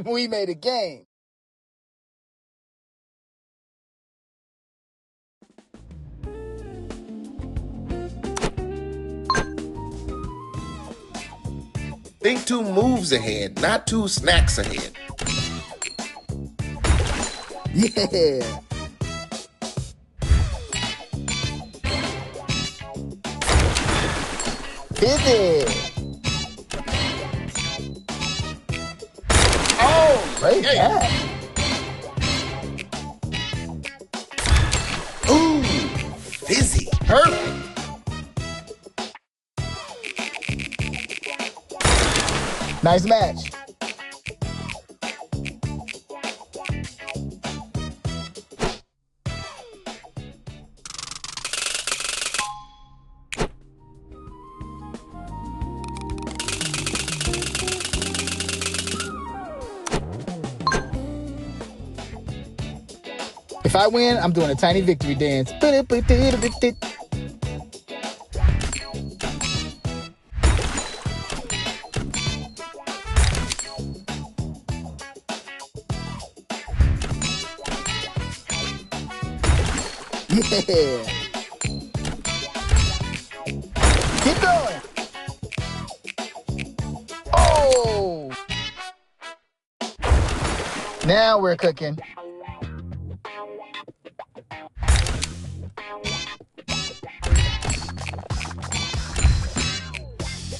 We made a game. Think 2 moves ahead, not 2 snacks ahead. Yeah. Pivot. Oh, Great catch. Ooh, fizzy. Perfect. Nice match. If I win, I'm doing a tiny victory dance. Yeah. Keep going. Oh. Now we're cooking.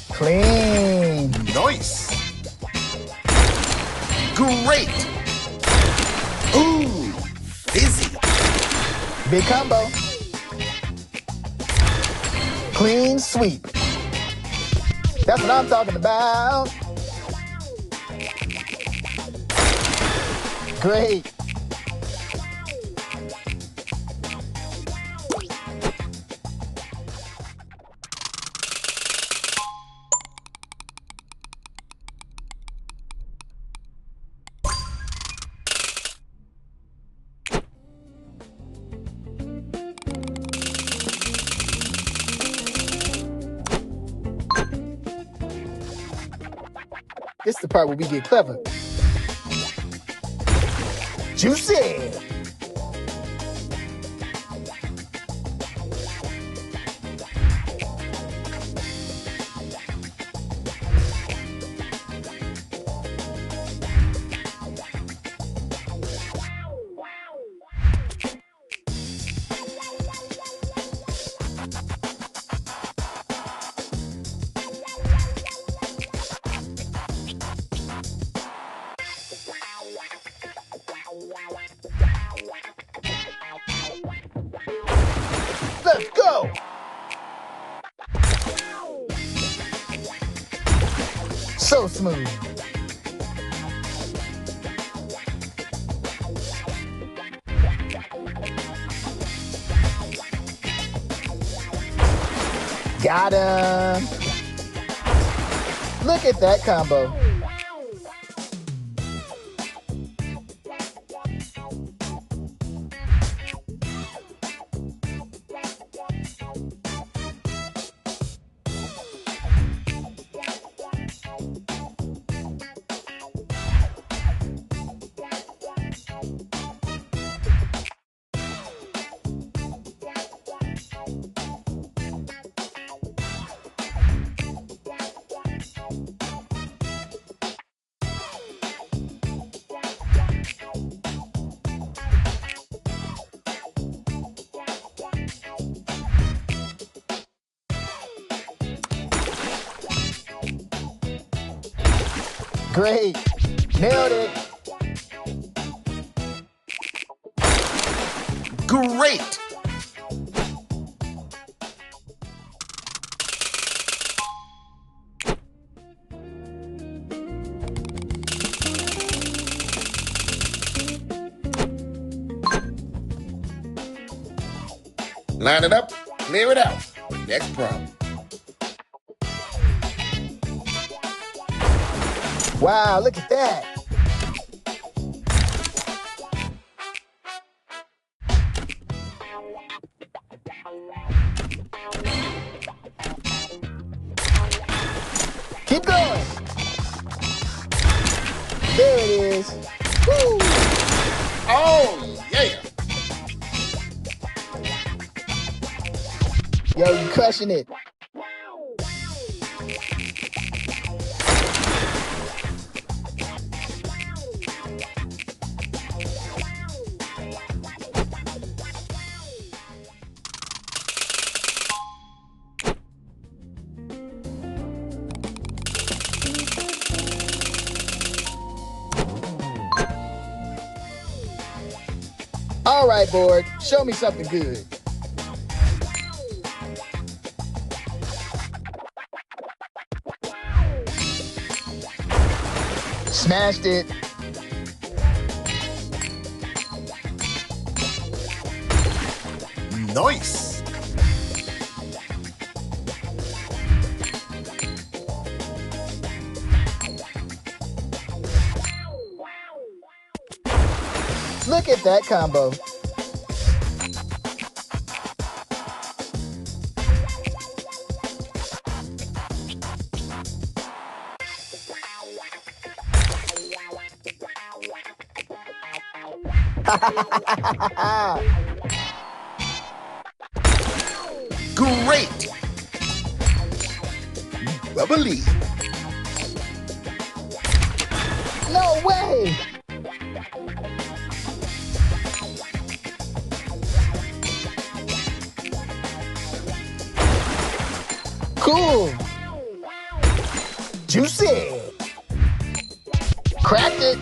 Clean. Nice. Great. Ooh, fizzy. Big combo. Clean sweep. That's what I'm talking about. Great. This is the part where we get clever. Juicy. Let's go. So smooth. Got him. Look at that combo. Great. Nailed it. Great. Line it up, clear it out. Next problem. Wow, look at that. Keep going. There it is. Woo! Oh, yeah. Yo, you crushing it. All right, board. Show me something good. Smashed it. Nice. Look at that combo. Great. Bubbly. No way. Cool. Juicy. Cracked it.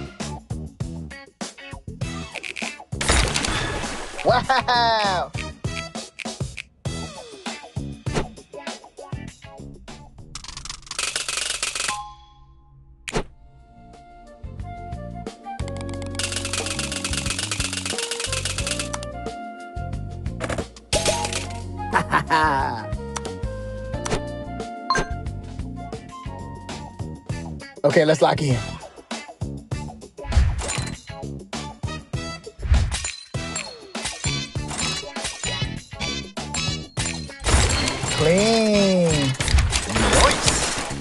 Wow. Okay, let's lock in. Clean. Nice.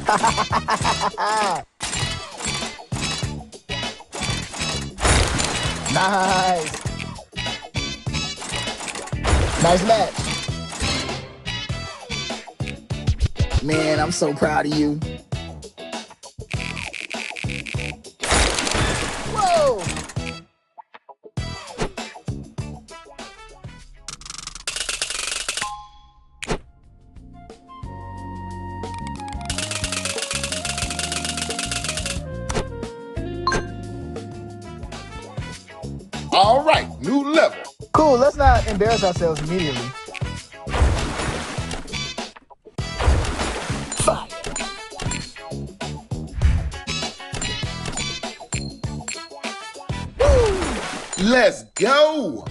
Nice. Nice match. Man, I'm so proud of you. Whoa! All right, new level. Cool, let's not embarrass ourselves immediately. Fire. Let's go.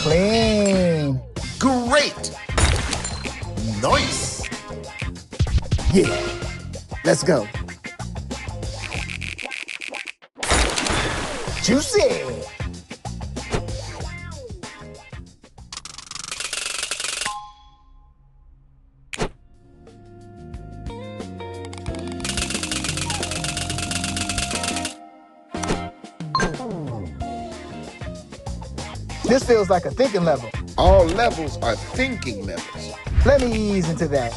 Clean. Great. Nice. Yeah. Let's go. Juicy. This feels like a thinking level. All levels are thinking levels. Let me ease into that.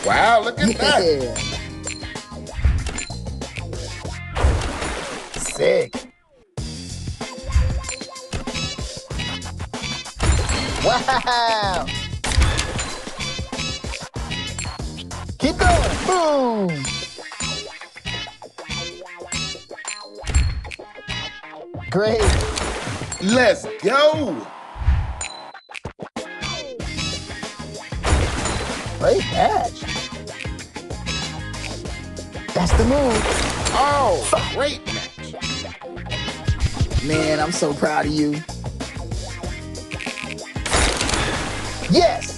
Wow, look at that. Yeah. Sick. Wow. Keep going. Boom. Great. Let's go. Great match. That's the move. Oh, great match. Man, I'm so proud of you. Yes!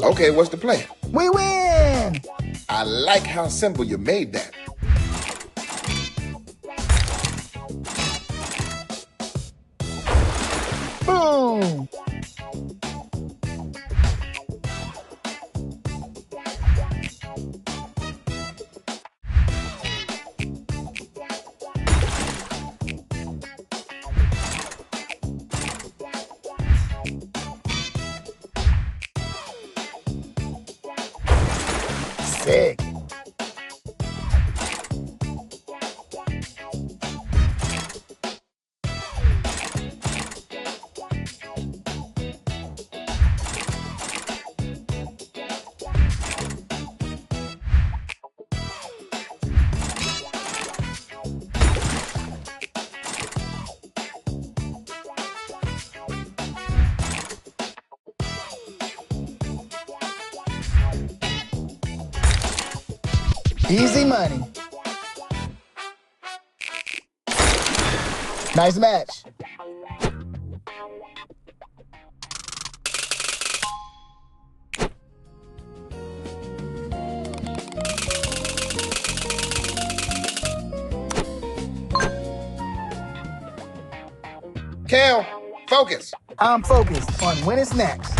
Okay, what's the plan? We win! I like how simple you made that. Boom! Sick. Easy money. Nice match. Cal, focus. I'm focused on winning snacks.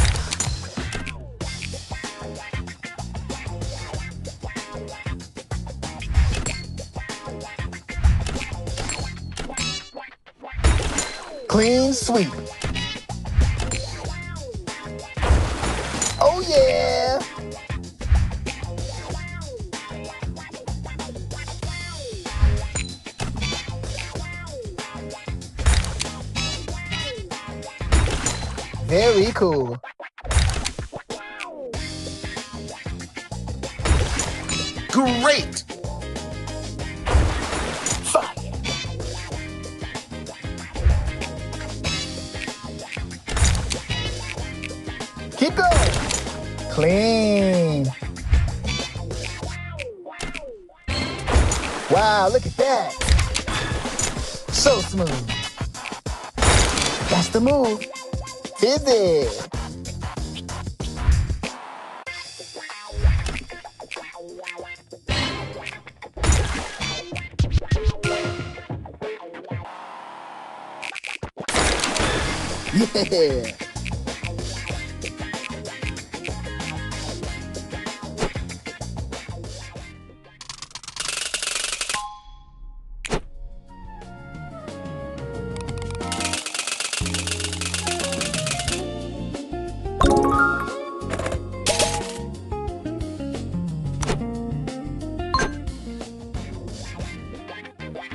Clean sweep. Oh yeah! Very cool. Great. Fire. Keep going. Clean. Wow, look at that. So smooth. That's the move. Fizzy. Yeah.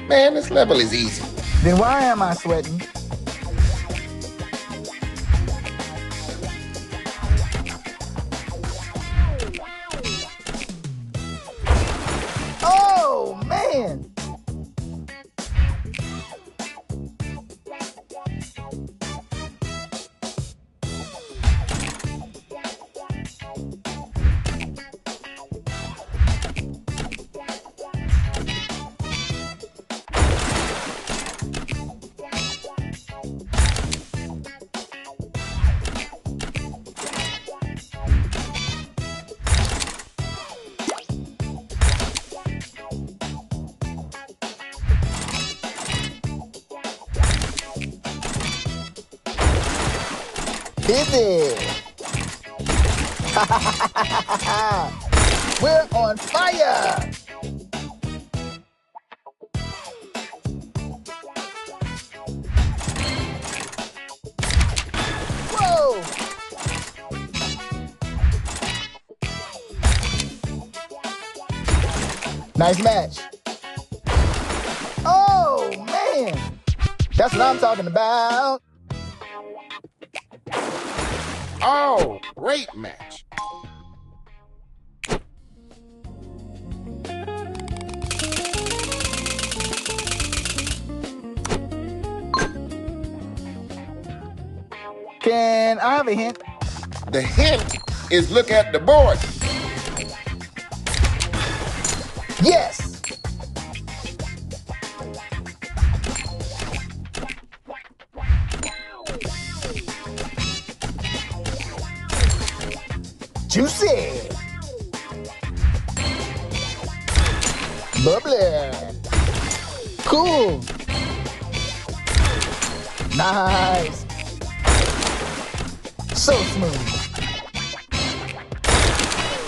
Man, this level is easy. Then why am I sweating? Oh, man. Busy. We're on fire. Whoa. Nice match. Oh, man. That's what I'm talking about. Oh, great match. Can I have a hint? The hint is look at the board. Yes. Juicy. Bubbly. Cool. Nice. So smooth.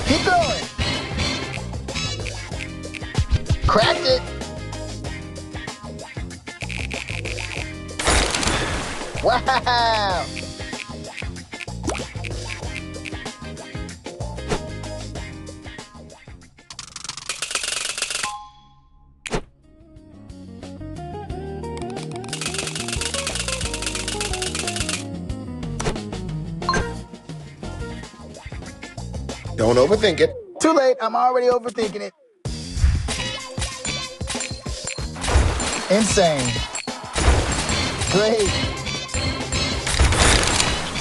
Keep going. Cracked it. Wow. Don't overthink it. Too late. I'm already overthinking it. Insane. Great.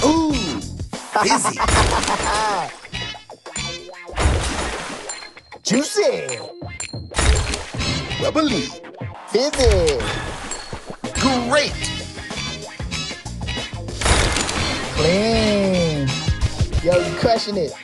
Ooh, busy. Juicy. Bubbly. Fizzy. Great. Clean. Yo, you crushing it.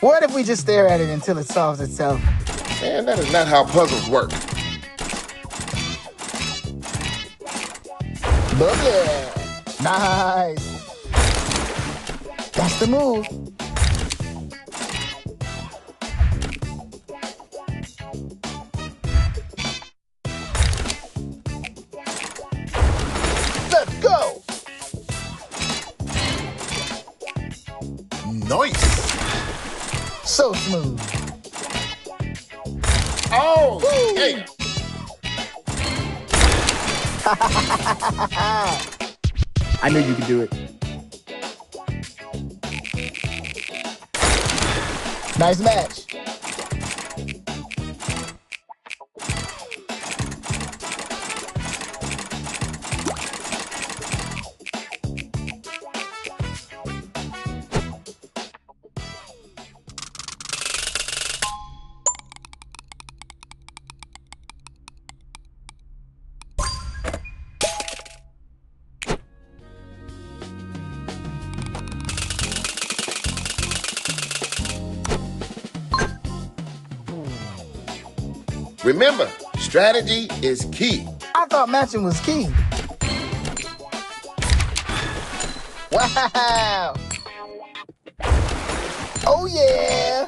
What if we just stare at it until it solves itself? Man, that is not how puzzles work. Bubbly. Nice. That's the move. Let's go. Nice. So smooth. Oh, hey. I knew you could do it. Nice match. Remember, strategy is key. I thought matching was key. Wow. Oh, yeah.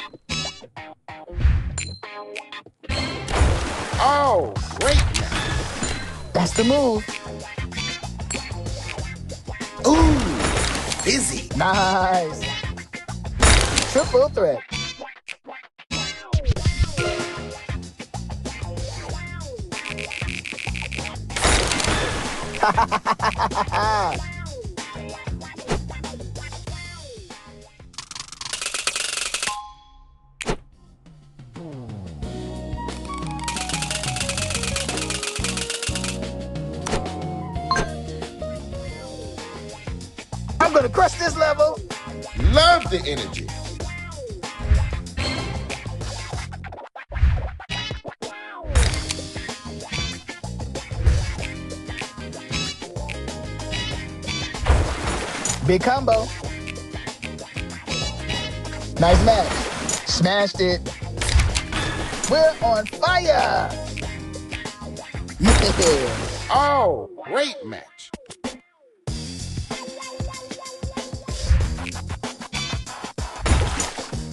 Oh, great match. That's the move. Ooh, busy. Nice. Triple threat. I'm gonna crush this level. Love the energy. Big combo. Nice match. Smashed it. We're on fire. Yeah. Oh, great match.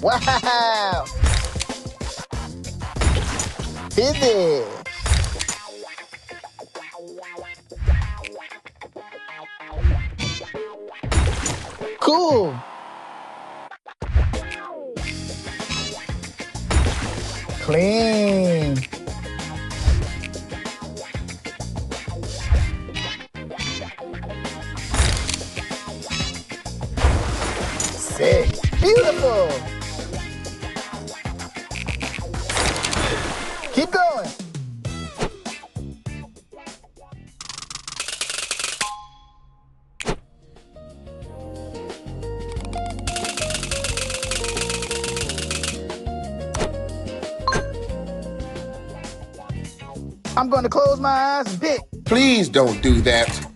Wow. Pivot. Cool. Clean. Sick. Beautiful. Keep going. I'm going to close my eyes and pick. Please don't do that.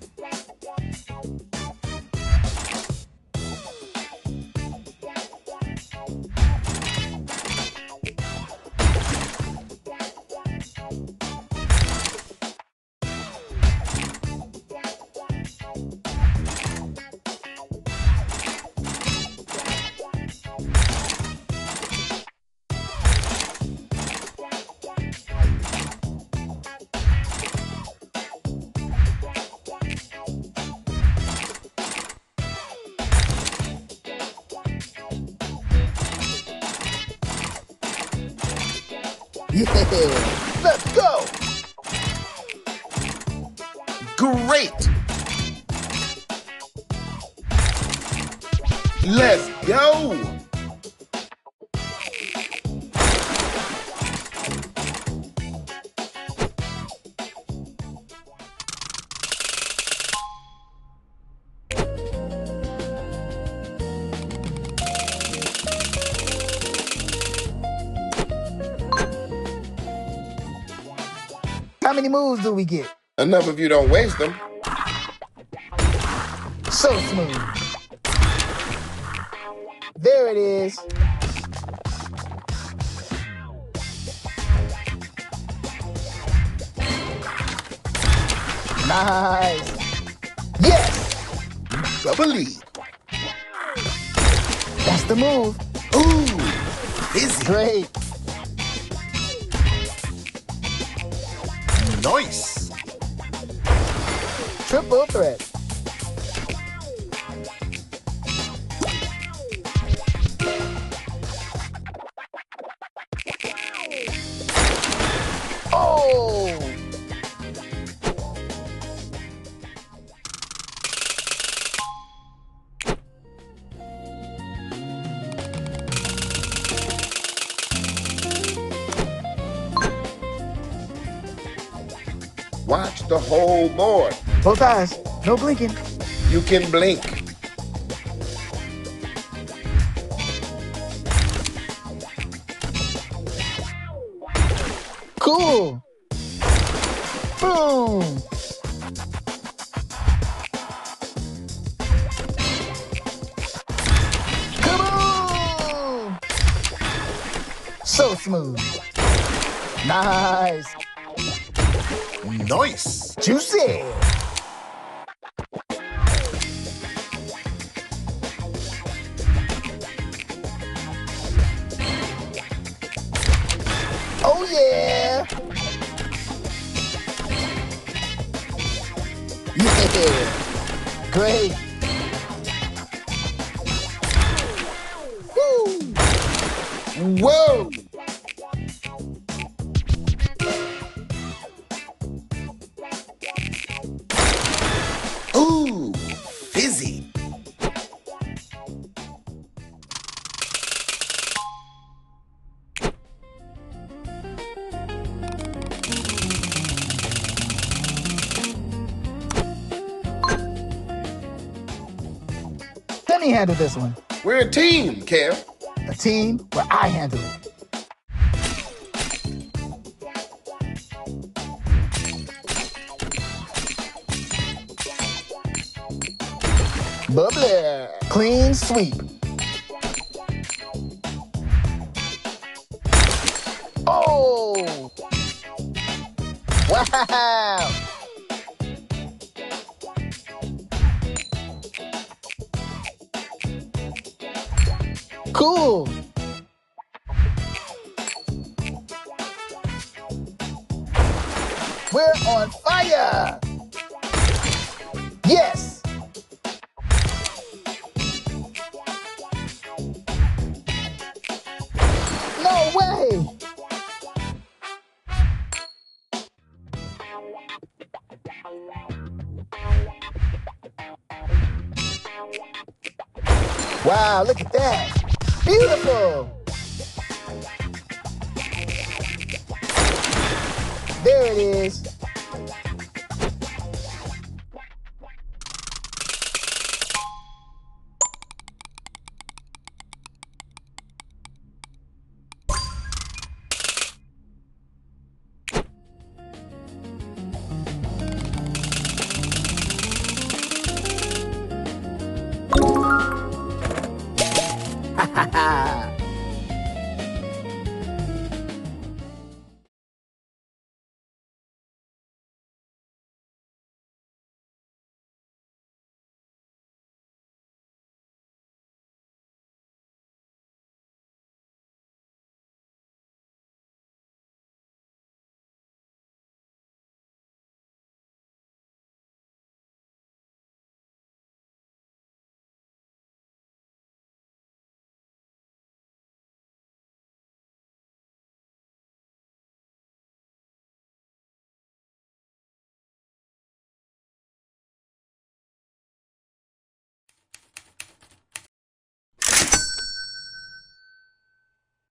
Yeah, let's go. Great. Let's go. How many moves do we get? Enough if you don't waste them. So smooth. There it is. Nice. Yes. Bubbly. That's the move. Ooh, busy. Great. Nice. Triple threat. Oh. Watch the whole board. Both eyes. No blinking. You can blink. Cool. Boom. Kaboom. So smooth. Nice. Nice. Juicy. Oh yeah. Yeah. Great. Woo. Whoa. Ooh, fizzy. Let me handle this one. We're a team, Cam. A team where I handle it. Bubbly. Clean sweep. Oh. Wow. Cool. We're on fire! Yes! No way! Wow, look at that! Beautiful! There it is.